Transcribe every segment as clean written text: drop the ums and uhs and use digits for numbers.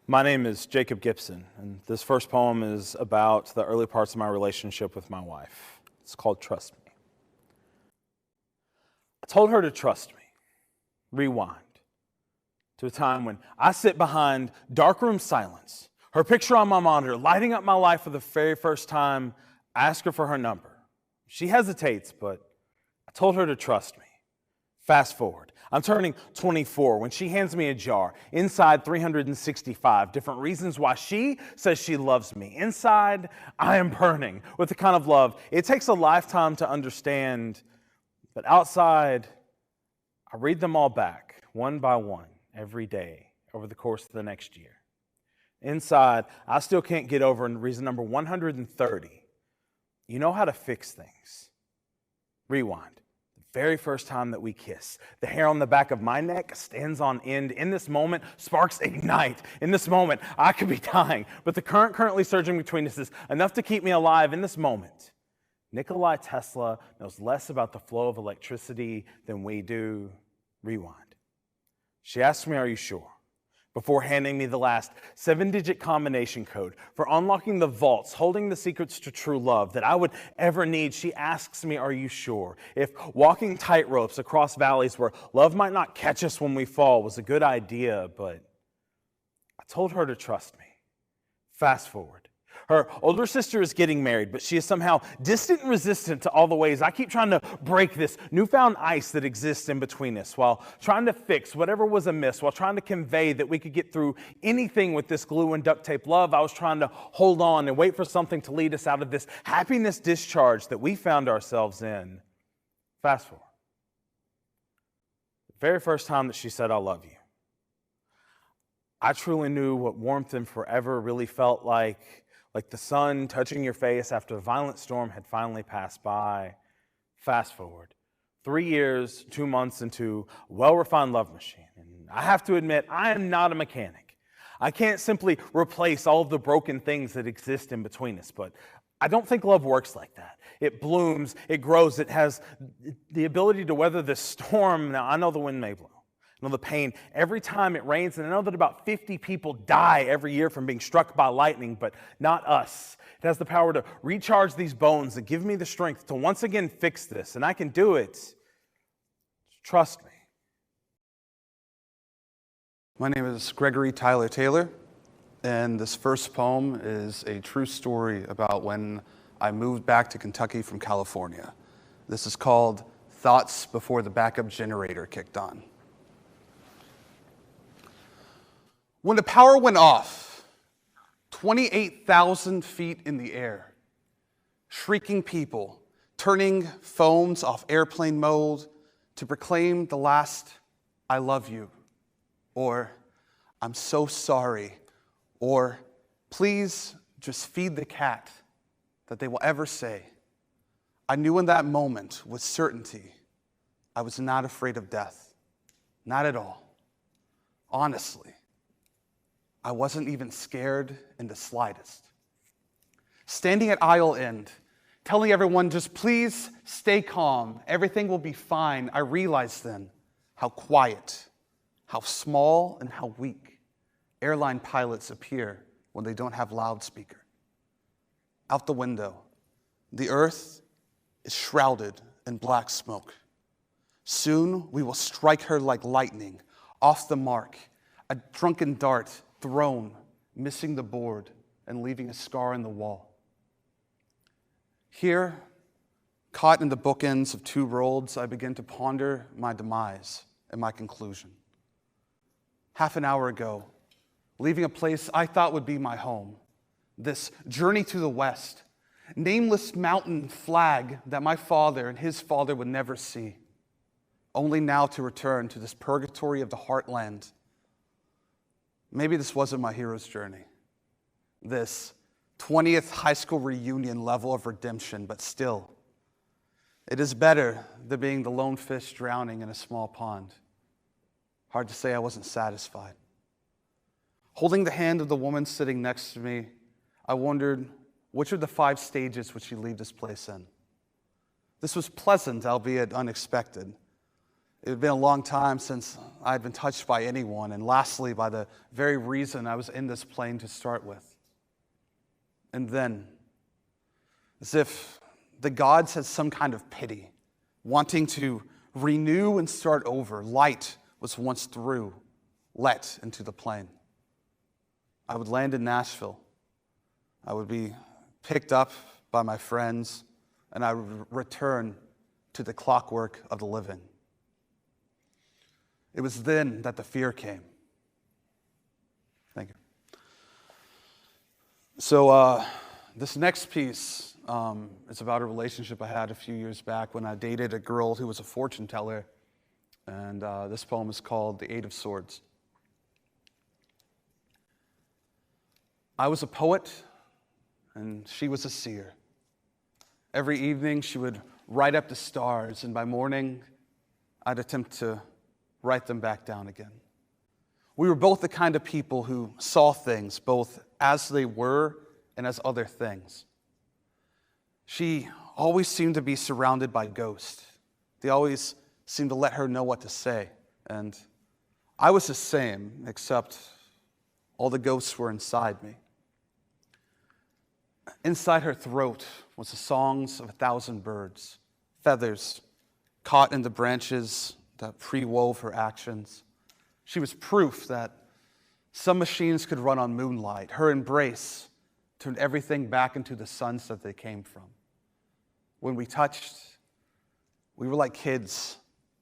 My name is Jacob Gibson, and this first poem is about the early parts of my relationship with my wife. It's called Trust Me. I told her to trust me. Rewind to a time when I sit behind darkroom silence, her picture on my monitor, lighting up my life for the very first time. I ask her for her number. She hesitates, but I told her to trust me. Fast forward. I'm turning 24 when she hands me a jar. Inside, 365 different reasons why she says she loves me. Inside, I am burning with the kind of love it takes a lifetime to understand. But outside, I read them all back, one by one, every day over the course of the next year. Inside, I still can't get over reason number 130. You know how to fix things. Rewind. Very first time that we kiss. The hair on the back of my neck stands on end. In this moment, sparks ignite. In this moment, I could be dying, but the current currently surging between us is enough to keep me alive in this moment. Nikola Tesla knows less about the flow of electricity than we do. Rewind. She asks me, "Are you sure?" Before handing me the last 7-digit combination code for unlocking the vaults, holding the secrets to true love that I would ever need, she asks me, "Are you sure?" If walking tightropes across valleys where love might not catch us when we fall was a good idea, but I told her to trust me. Fast forward. Her older sister is getting married, but she is somehow distant and resistant to all the ways I keep trying to break this newfound ice that exists in between us, while trying to fix whatever was amiss, while trying to convey that we could get through anything with this glue and duct tape love. I was trying to hold on and wait for something to lead us out of this happiness discharge that we found ourselves in. Fast forward. The very first time that she said, "I love you," I truly knew what warmth and forever really felt like the sun touching your face after a violent storm had finally passed by. Fast forward. 3 years, 2 months into a well-refined love machine. And I have to admit, I am not a mechanic. I can't simply replace all of the broken things that exist in between us, but I don't think love works like that. It blooms, it grows, it has the ability to weather the storm. Now, I know the wind may blow. I know the pain every time it rains, and I know that about 50 people die every year from being struck by lightning, but not us. It has the power to recharge these bones and give me the strength to once again fix this, and I can do it. Trust me. My name is Tylr Taylor, and this first poem is a true story about when I moved back to Kentucky from California. This is called Thoughts Before the Backup Generator Kicked On. When the power went off, 28,000 feet in the air, shrieking people, turning phones off airplane mode to proclaim the last "I love you," or "I'm so sorry," or "Please just feed the cat," that they will ever say. I knew in that moment with certainty I was not afraid of death. Not at all. Honestly. I wasn't even scared in the slightest. Standing at aisle end, telling everyone, "Just please stay calm, everything will be fine," I realized then how quiet, how small, and how weak airline pilots appear when they don't have loudspeaker. Out the window, the earth is shrouded in black smoke. Soon we will strike her like lightning, off the mark, a drunken dart thrown, missing the board and leaving a scar in the wall. Here, caught in the bookends of two worlds, I begin to ponder my demise and my conclusion. Half an hour ago, leaving a place I thought would be my home, this journey to the west, nameless mountain flag that my father and his father would never see, only now to return to this purgatory of the heartland. Maybe this wasn't my hero's journey, this 20th high school reunion level of redemption, but still, it is better than being the lone fish drowning in a small pond. Hard to say I wasn't satisfied. Holding the hand of the woman sitting next to me, I wondered, which of the 5 stages would she leave this place in? This was pleasant, albeit unexpected. It had been a long time since I had been touched by anyone, and lastly, by the very reason I was in this plane to start with. And then, as if the gods had some kind of pity, wanting to renew and start over, light was once through, let into the plane. I would land in Nashville. I would be picked up by my friends, and I would return to the clockwork of the living. It was then that the fear came. Thank you. So this next piece is about a relationship I had a few years back when I dated a girl who was a fortune teller. And this poem is called The Eight of Swords. I was a poet, and she was a seer. Every evening she would write up the stars, and by morning I'd attempt to write them back down again. We were both the kind of people who saw things both as they were and as other things. She always seemed to be surrounded by ghosts. They always seemed to let her know what to say. And I was the same, except all the ghosts were inside me. Inside her throat was the songs of 1,000 birds, feathers caught in the branches that pre-wove her actions. She was proof that some machines could run on moonlight. Her embrace turned everything back into the suns that they came from. When we touched, we were like kids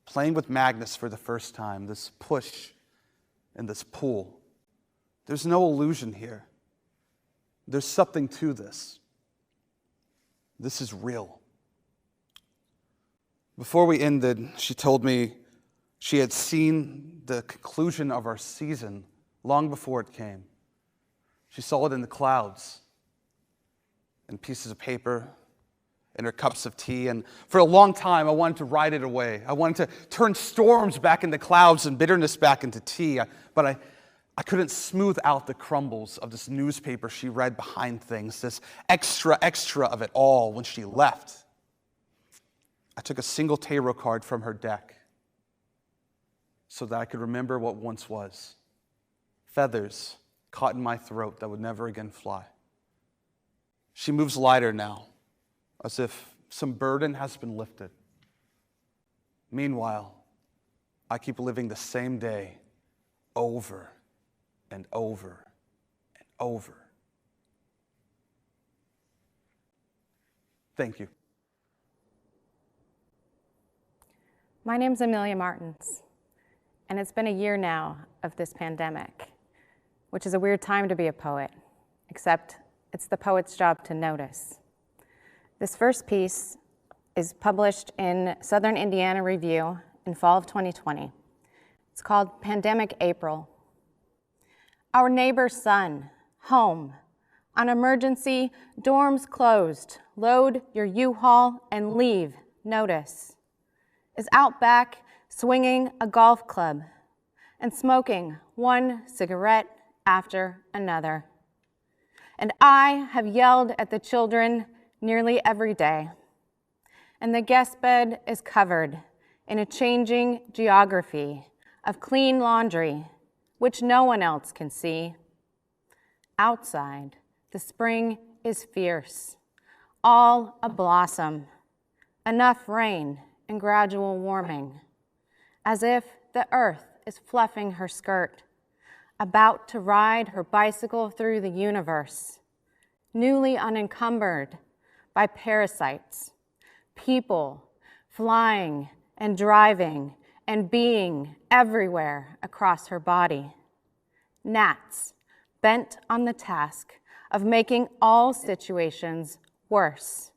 playing with magnets for the first time, this push and this pull. There's no illusion here. There's something to this. This is real. Before we ended, she told me she had seen the conclusion of our season long before it came. She saw it in the clouds, in pieces of paper, in her cups of tea, and for a long time I wanted to write it away. I wanted to turn storms back into clouds and bitterness back into tea, but I couldn't smooth out the crumbles of this newspaper she read behind things, this extra of it all when she left. I took a single tarot card from her deck so that I could remember what once was. Feathers caught in my throat that would never again fly. She moves lighter now, as if some burden has been lifted. Meanwhile, I keep living the same day over and over and over. Thank you. My name's Amelia Martens, and it's been a year now of this pandemic, which is a weird time to be a poet, except it's the poet's job to notice. This first piece is published in Southern Indiana Review in fall of 2020. It's called Pandemic April. Our neighbor's son, home, on emergency, dorms closed, load your U-Haul and leave, notice, is out back swinging a golf club and smoking one cigarette after another. And I have yelled at the children nearly every day. And the guest bed is covered in a changing geography of clean laundry, which no one else can see. Outside, the spring is fierce, all a blossom, enough rain and gradual warming, as if the earth is fluffing her skirt, about to ride her bicycle through the universe, newly unencumbered by parasites, people flying and driving and being everywhere across her body. Gnats bent on the task of making all situations worse.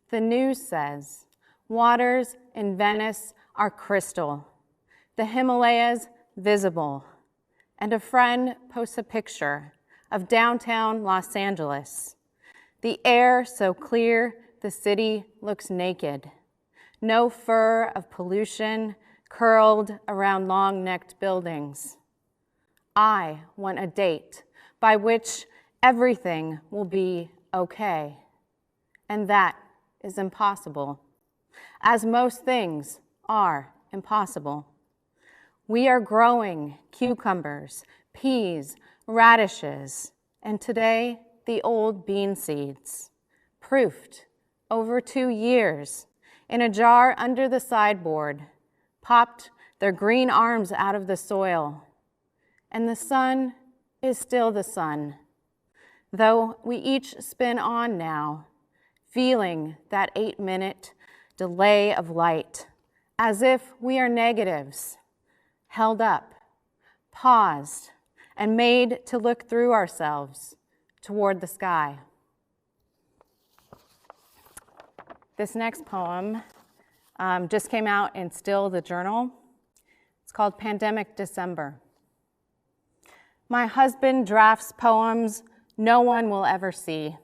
The news says waters in Venice are crystal, the Himalayas visible, and a friend posts a picture of downtown Los Angeles. The air so clear the city looks naked. No fur of pollution curled around long-necked buildings. I want a date by which everything will be okay. And that is impossible, as most things are impossible. We are growing cucumbers, peas, radishes, and today the old bean seeds, proofed over 2 years in a jar under the sideboard, popped their green arms out of the soil. And the sun is still the sun, though we each spin on now, feeling that 8-minute delay of light, as if we are negatives, held up, paused, and made to look through ourselves toward the sky. This next poem just came out in Still the Journal. It's called Pandemic December. My husband drafts poems no one will ever see.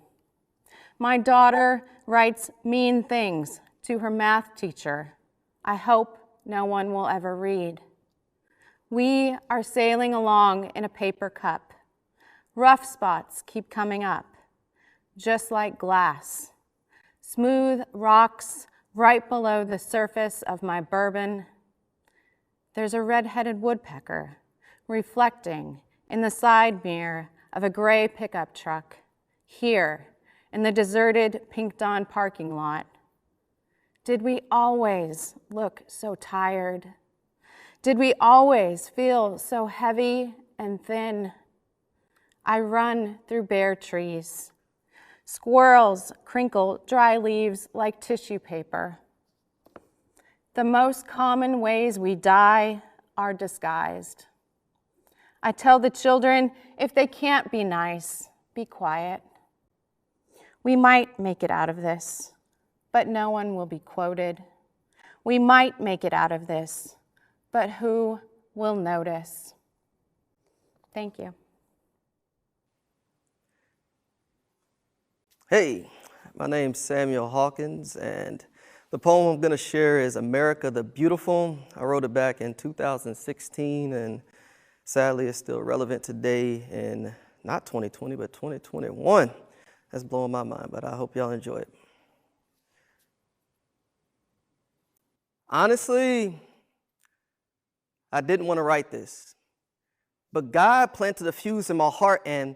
My daughter writes mean things to her math teacher. I hope no one will ever read. We are sailing along in a paper cup. Rough spots keep coming up, just like glass. Smooth rocks right below the surface of my bourbon. There's a red-headed woodpecker reflecting in the side mirror of a gray pickup truck here in the deserted Pink Dawn parking lot. Did we always look so tired? Did we always feel so heavy and thin? I run through bare trees. Squirrels crinkle dry leaves like tissue paper. The most common ways we die are disguised. I tell the children, if they can't be nice, be quiet. We might make it out of this, but no one will be quoted. We might make it out of this, but who will notice? Thank you. Hey, my name's Samuel Hawkins, and the poem I'm going to share is America the Beautiful. I wrote it back in 2016, and sadly it's still relevant today in not 2020, but 2021. That's blowing my mind, but I hope y'all enjoy it. Honestly, I didn't want to write this, but God planted a fuse in my heart, and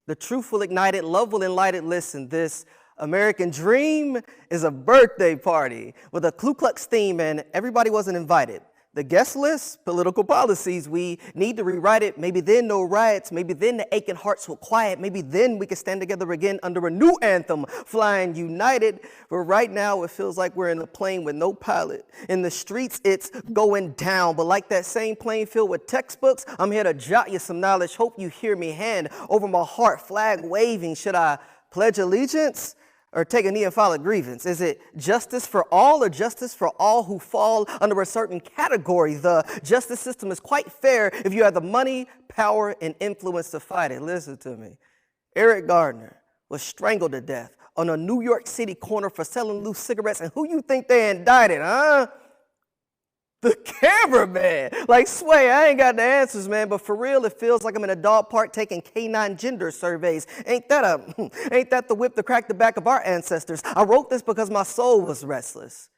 the truth will ignite it, love will enlight it. Listen, this American dream is a birthday party with a Ku Klux theme, and everybody wasn't invited. The guest list, political policies, we need to rewrite it. Maybe then no riots, maybe then the aching hearts will quiet, maybe then we can stand together again under a new anthem, flying united. But right now it feels like we're in a plane with no pilot. In the streets it's going down, but like that same plane filled with textbooks, I'm here to jot you some knowledge. Hope you hear me, hand over my heart, flag waving. Should I pledge allegiance or take a knee and file a grievance? Is it justice for all or justice for all who fall under a certain category? The justice system is quite fair if you have the money, power, and influence to fight it. Listen to me. Eric Gardner was strangled to death on a New York City corner for selling loose cigarettes, and who you think they indicted, huh? The cameraman. Like, Sway, I ain't got the answers, man, but for real, it feels like I'm in a dog park taking canine gender surveys. Ain't that the whip to crack the back of our ancestors? I wrote this because my soul was restless.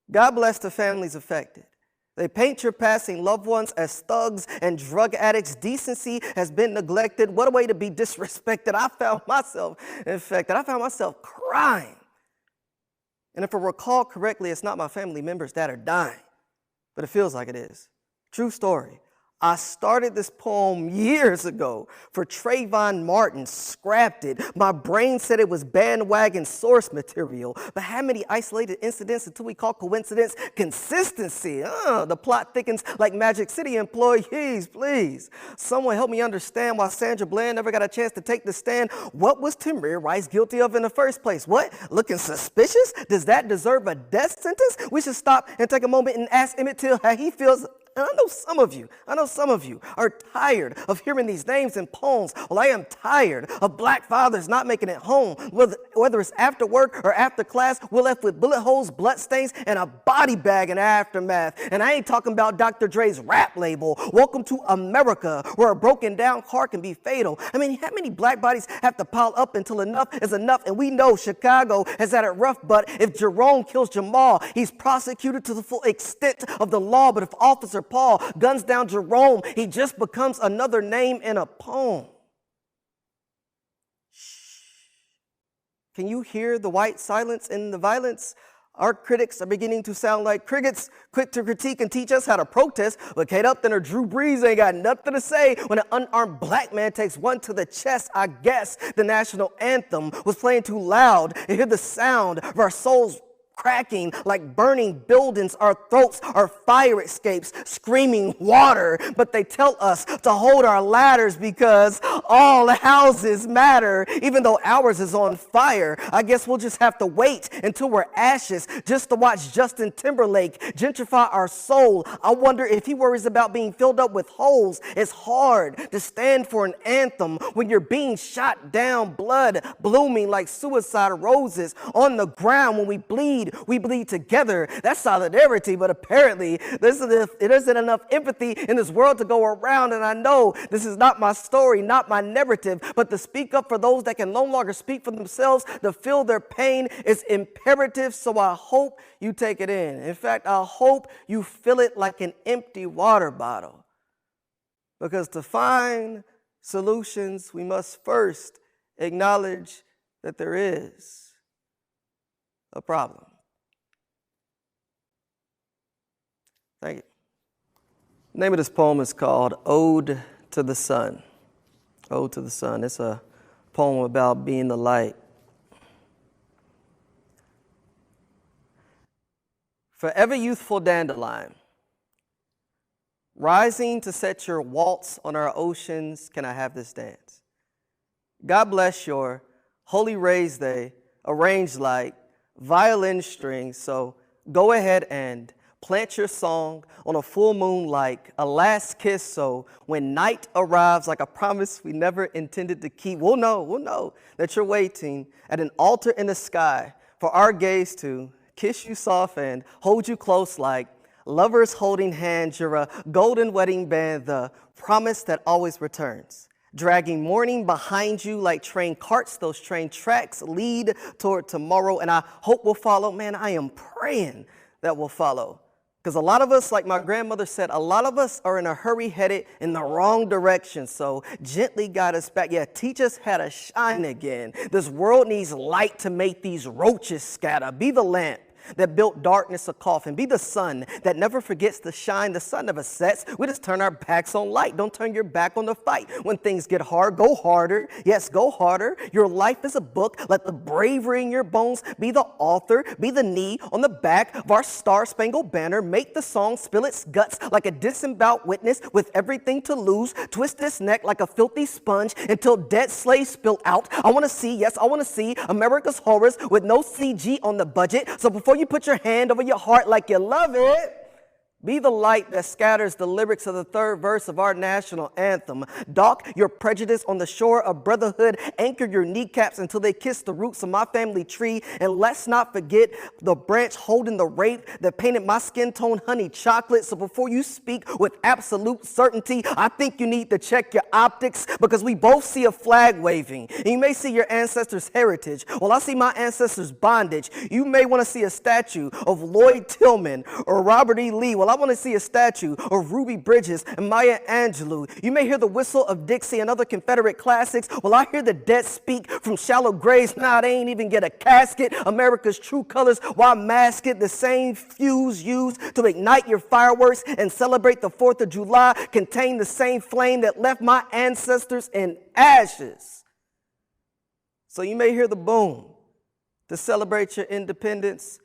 God bless the families affected. They paint your passing loved ones as thugs and drug addicts. Decency has been neglected. What a way to be disrespected. I found myself infected. I found myself crying. And if I recall correctly, it's not my family members that are dying, but it feels like it is. True story. I started this poem years ago for Trayvon Martin, scrapped it. My brain said it was bandwagon source material, but how many isolated incidents until we call coincidence consistency? The plot thickens like Magic City employees, please. Someone help me understand why Sandra Bland never got a chance to take the stand. What was Tamir Rice guilty of in the first place? What? Looking suspicious? Does that deserve a death sentence? We should stop and take a moment and ask Emmett Till how he feels And I know some of you are tired of hearing these names in poems. Well, I am tired of black fathers not making it home. Whether it's after work or after class, we're left with bullet holes, bloodstains, and a body bag in aftermath. And I ain't talking about Dr. Dre's rap label. Welcome to America, where a broken down car can be fatal. I mean, how many black bodies have to pile up until enough is enough? And we know Chicago has had it rough, but if Jerome kills Jamal, he's prosecuted to the full extent of the law. But if Officer Paul guns down Jerome, he just becomes another name in a poem. Shh. Can you hear the white silence and the violence? Our critics are beginning to sound like crickets, quick to critique and teach us how to protest. But Kate Upton or Drew Brees ain't got nothing to say when an unarmed black man takes one to the chest. I guess the national anthem was playing too loud and hear the sound of our souls cracking like burning buildings. Our throats are fire escapes, screaming water. But they tell us to hold our ladders because all houses matter, even though ours is on fire. I guess we'll just have to wait until we're ashes just to watch Justin Timberlake gentrify our soul. I wonder if he worries about being filled up with holes. It's hard to stand for an anthem when you're being shot down, blood blooming like suicide roses on the ground. When we bleed together. That's solidarity, but apparently there isn't enough empathy in this world to go around. And I know this is not my story, not my narrative, but to speak up for those that can no longer speak for themselves, to feel their pain is imperative. So I hope you take it in. In fact, I hope you fill it like an empty water bottle. Because to find solutions, we must first acknowledge that there is a problem. Thank you. The name of this poem is called Ode to the Sun. Ode to the Sun. It's a poem about being the light. Forever youthful dandelion, rising to set your waltz on our oceans, can I have this dance? God bless your holy rays, they arranged like violin strings, so go ahead and plant your song on a full moon like a last kiss, so when night arrives like a promise we never intended to keep, we'll know that you're waiting at an altar in the sky for our gaze to kiss you soft and hold you close like lovers holding hands. You're a golden wedding band, the promise that always returns. Dragging morning behind you like train carts, those train tracks lead toward tomorrow, and I hope we'll follow. Man, I am praying that we'll follow. Because a lot of us, like my grandmother said, a lot of us are in a hurry headed in the wrong direction. So gently guide us back. Yeah, teach us how to shine again. This world needs light to make these roaches scatter. Be the lamp that built darkness a coffin. Be the sun that never forgets to shine. The sun never sets. We just turn our backs on light. Don't turn your back on the fight. When things get hard, go harder. Yes, go harder. Your life is a book. Let the bravery in your bones be the author. Be the knee on the back of our star-spangled banner. Make the song spill its guts like a disemboweled witness with everything to lose. Twist its neck like a filthy sponge until dead slaves spill out. I want to see America's horrors with no CG on the budget. So before you put your hand over your heart like you love it, be the light that scatters the lyrics of the third verse of our national anthem. Dock your prejudice on the shore of brotherhood. Anchor your kneecaps until they kiss the roots of my family tree. And let's not forget the branch holding the rape that painted my skin tone honey chocolate. So before you speak with absolute certainty, I think you need to check your optics, because we both see a flag waving. And you may see your ancestors' heritage. Well, I see my ancestors' bondage. You may want to see a statue of Lloyd Tillman or Robert E. Lee. Well, I want to see a statue of Ruby Bridges and Maya Angelou. You may hear the whistle of Dixie and other Confederate classics. Well, I hear the dead speak from shallow graves. Nah, they ain't even get a casket. America's true colors, why mask it? The same fuse used to ignite your fireworks and celebrate the 4th of July contain the same flame that left my ancestors in ashes. So you may hear the boom to celebrate your independence.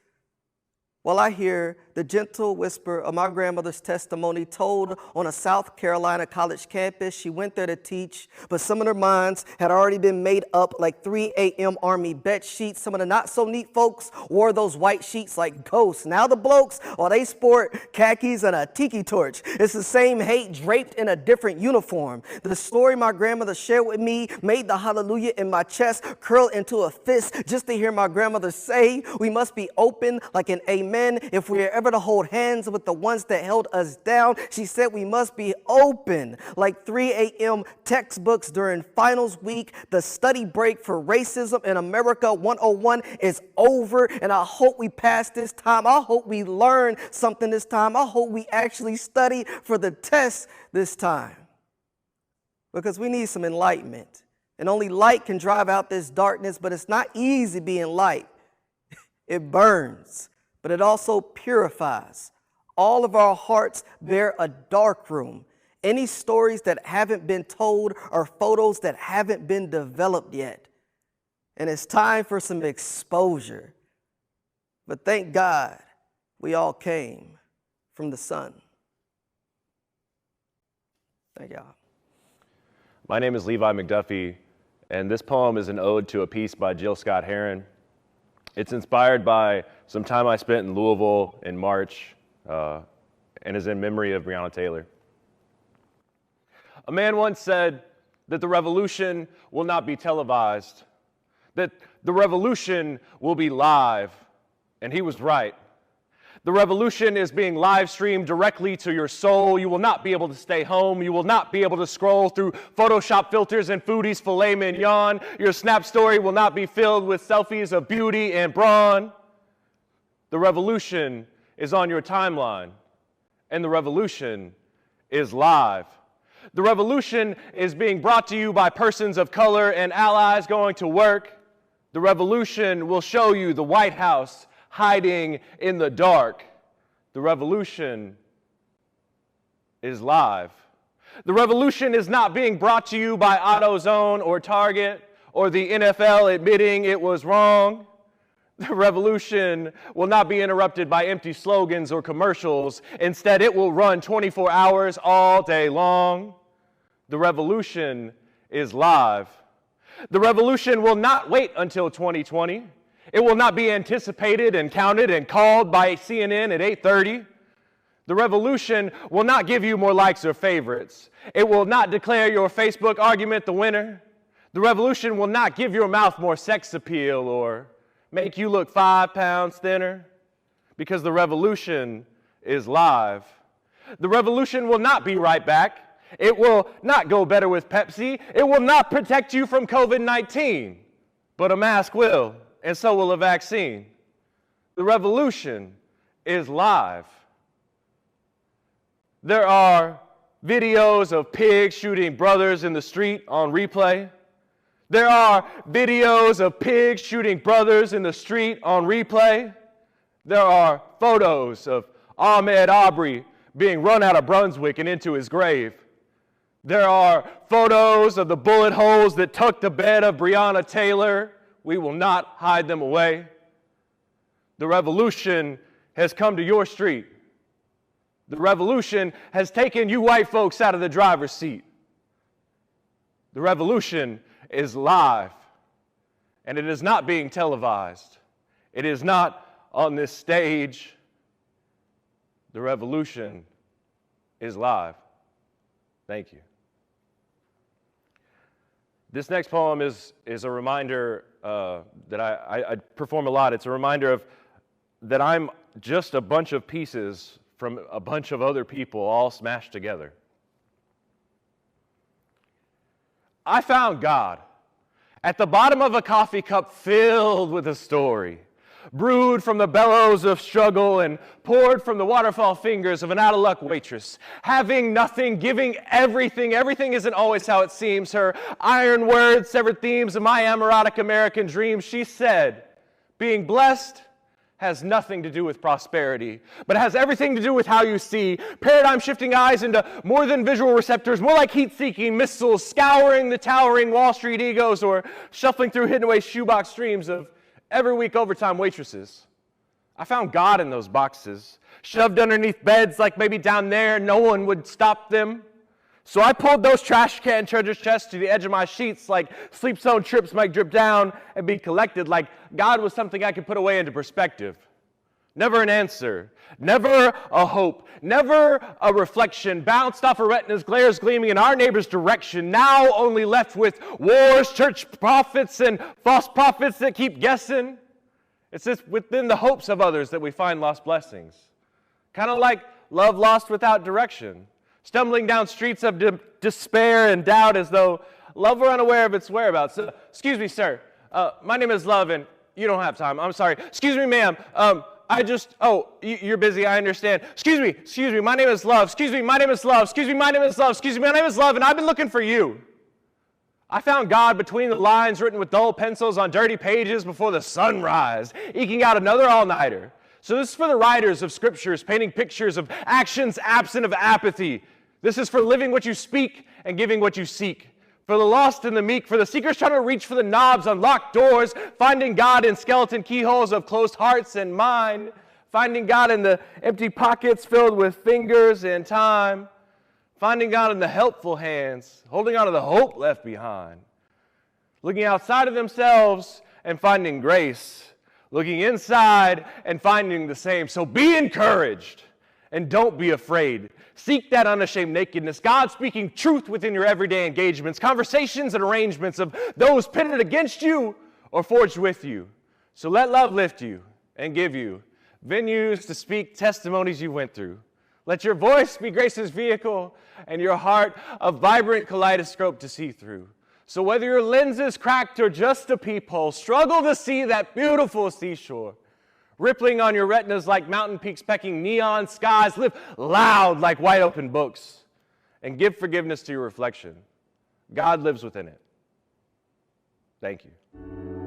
while I hear the gentle whisper of my grandmother's testimony told on a South Carolina college campus. She went there to teach, but some of their minds had already been made up like 3 a.m. Army bed sheets. Some of the not-so-neat folks wore those white sheets like ghosts. Now the blokes, they sport khakis and a tiki torch. It's the same hate draped in a different uniform. The story my grandmother shared with me made the hallelujah in my chest curl into a fist just to hear my grandmother say, we must be open like an amen if we are ever to hold hands with the ones that held us down. She said we must be open like 3 a.m. textbooks during finals week. The study break for racism in America 101 is over, and I hope we pass this time. I hope we learn something this time. I hope we actually study for the test this time, because we need some enlightenment, and only light can drive out this darkness. But it's not easy being light. It burns, but it also purifies. All of our hearts bear a dark room. Any stories that haven't been told or photos that haven't been developed yet. And it's time for some exposure. But thank God we all came from the sun. Thank y'all. My name is Levi McDuffie, and this poem is an ode to a piece by Jill Scott Heron. It's inspired by some time I spent in Louisville in March, and is in memory of Breonna Taylor. A man once said that the revolution will not be televised, that the revolution will be live, and he was right. The revolution is being live streamed directly to your soul. You will not be able to stay home. You will not be able to scroll through Photoshop filters and foodies filet mignon. Your Snap story will not be filled with selfies of beauty and brawn. The revolution is on your timeline, and the revolution is live. The revolution is being brought to you by persons of color and allies going to work. The revolution will show you the White House hiding in the dark. The revolution is live. The revolution is not being brought to you by AutoZone or Target or the NFL admitting it was wrong. The revolution will not be interrupted by empty slogans or commercials. Instead, it will run 24 hours all day long. The revolution is live. The revolution will not wait until 2020. It will not be anticipated and counted and called by CNN at 8:30. The revolution will not give you more likes or favorites. It will not declare your Facebook argument the winner. The revolution will not give your mouth more sex appeal or make you look 5 pounds thinner, because the revolution is live. The revolution will not be right back. It will not go better with Pepsi. It will not protect you from COVID-19, but a mask will, and so will a vaccine. The revolution is live. There are videos of pigs shooting brothers in the street on replay. There are videos of pigs shooting brothers in the street on replay. There are photos of Ahmaud Arbery being run out of Brunswick and into his grave. There are photos of the bullet holes that took the bed of Breonna Taylor. We will not hide them away. The revolution has come to your street. The revolution has taken you white folks out of the driver's seat. The revolution is live, and it is not being televised. It is not on this stage. The revolution is live. Thank you. This next poem is a reminder that I perform a lot. It's a reminder of that I'm just a bunch of pieces from a bunch of other people all smashed together. I found God at the bottom of a coffee cup filled with a story, brewed from the bellows of struggle and poured from the waterfall fingers of an out-of-luck waitress. Having nothing, giving everything. Everything isn't always how it seems. Her iron words, severed themes of my amorotic American dream. She said, being blessed has nothing to do with prosperity, but it has everything to do with how you see. Paradigm-shifting eyes into more than visual receptors, more like heat-seeking missiles, scouring the towering Wall Street egos or shuffling through hidden away shoebox streams of every week overtime waitresses. I found God in those boxes, shoved underneath beds like maybe down there no one would stop them. So I pulled those trash can treasure chests to the edge of my sheets like sleep zone trips might drip down and be collected, like God was something I could put away into perspective. Never an answer, never a hope, never a reflection, bounced off a retina's glares gleaming in our neighbor's direction, now only left with wars, church prophets, and false prophets that keep guessing. It's just within the hopes of others that we find lost blessings. Kind of like love lost without direction, stumbling down streets of despair and doubt as though love were unaware of its whereabouts. Excuse me, sir. My name is Love, and you don't have time. I'm sorry. Excuse me, ma'am. You're busy, I understand. Excuse me, my name is Love. Excuse me, my name is Love. Excuse me, my name is Love. Excuse me, my name is Love, and I've been looking for you. I found God between the lines written with dull pencils on dirty pages before the sunrise, eking out another all-nighter. So this is for the writers of scriptures, painting pictures of actions absent of apathy. This is for living what you speak and giving what you seek. For the lost and the meek, for the seekers trying to reach for the knobs on locked doors, finding God in skeleton keyholes of closed hearts and mind, finding God in the empty pockets filled with fingers and time, finding God in the helpful hands, holding on to the hope left behind, looking outside of themselves and finding grace, looking inside and finding the same. So be encouraged and don't be afraid. Seek that unashamed nakedness, God speaking truth within your everyday engagements, conversations and arrangements of those pitted against you or forged with you. So let love lift you and give you venues to speak testimonies you went through. Let your voice be grace's vehicle and your heart a vibrant kaleidoscope to see through. So whether your lens is cracked or just a peephole, struggle to see that beautiful seashore. Rippling on your retinas like mountain peaks pecking neon skies, live loud like wide open books, and give forgiveness to your reflection. God lives within it. Thank you.